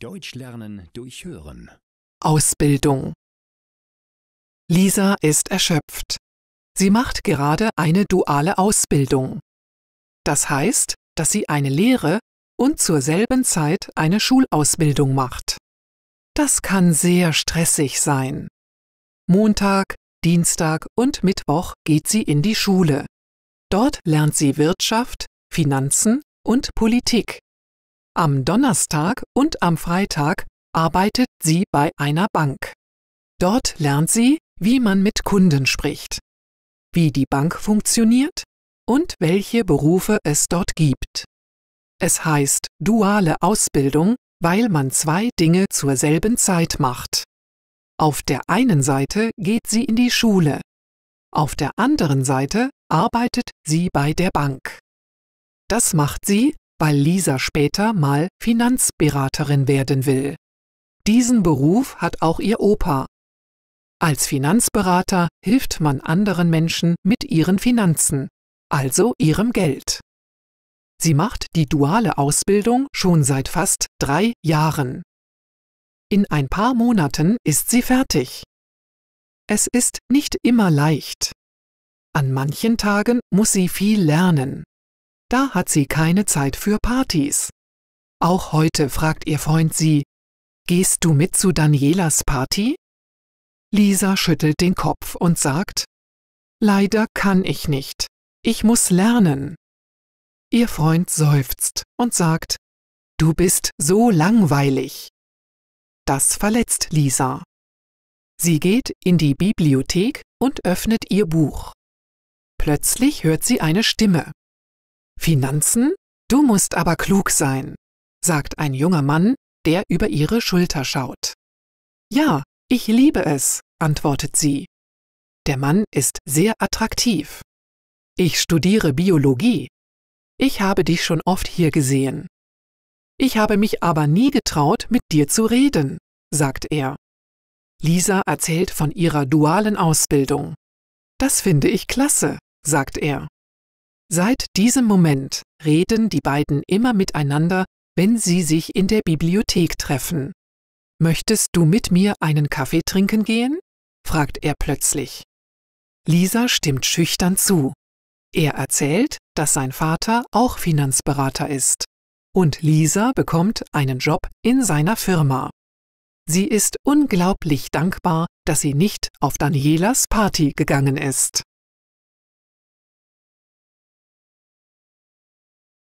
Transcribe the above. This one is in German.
Deutsch lernen durch Hören. Ausbildung. Lisa ist erschöpft. Sie macht gerade eine duale Ausbildung. Das heißt, dass sie eine Lehre und zur selben Zeit eine Schulausbildung macht. Das kann sehr stressig sein. Montag, Dienstag und Mittwoch geht sie in die Schule. Dort lernt sie Wirtschaft, Finanzen und Politik. Am Donnerstag und am Freitag arbeitet sie bei einer Bank. Dort lernt sie, wie man mit Kunden spricht, wie die Bank funktioniert und welche Berufe es dort gibt. Es heißt duale Ausbildung, weil man zwei Dinge zur selben Zeit macht. Auf der einen Seite geht sie in die Schule, auf der anderen Seite arbeitet sie bei der Bank. Das macht sie, weil Lisa später mal Finanzberaterin werden will. Diesen Beruf hat auch ihr Opa. Als Finanzberater hilft man anderen Menschen mit ihren Finanzen, also ihrem Geld. Sie macht die duale Ausbildung schon seit fast 3 Jahren. In ein paar Monaten ist sie fertig. Es ist nicht immer leicht. An manchen Tagen muss sie viel lernen. Da hat sie keine Zeit für Partys. Auch heute fragt ihr Freund sie: „Gehst du mit zu Danielas Party?“ Lisa schüttelt den Kopf und sagt: „Leider kann ich nicht. Ich muss lernen.“ Ihr Freund seufzt und sagt: „Du bist so langweilig.“ Das verletzt Lisa. Sie geht in die Bibliothek und öffnet ihr Buch. Plötzlich hört sie eine Stimme. »Finanzen? Du musst aber klug sein«, sagt ein junger Mann, der über ihre Schulter schaut. »Ja, ich liebe es«, antwortet sie. Der Mann ist sehr attraktiv. »Ich studiere Biologie. Ich habe dich schon oft hier gesehen. Ich habe mich aber nie getraut, mit dir zu reden«, sagt er. Lisa erzählt von ihrer dualen Ausbildung. »Das finde ich klasse«, sagt er. Seit diesem Moment reden die beiden immer miteinander, wenn sie sich in der Bibliothek treffen. »Möchtest du mit mir einen Kaffee trinken gehen?« fragt er plötzlich. Lisa stimmt schüchtern zu. Er erzählt, dass sein Vater auch Finanzberater ist. Und Lisa bekommt einen Job in seiner Firma. Sie ist unglaublich dankbar, dass sie nicht auf Danielas Party gegangen ist.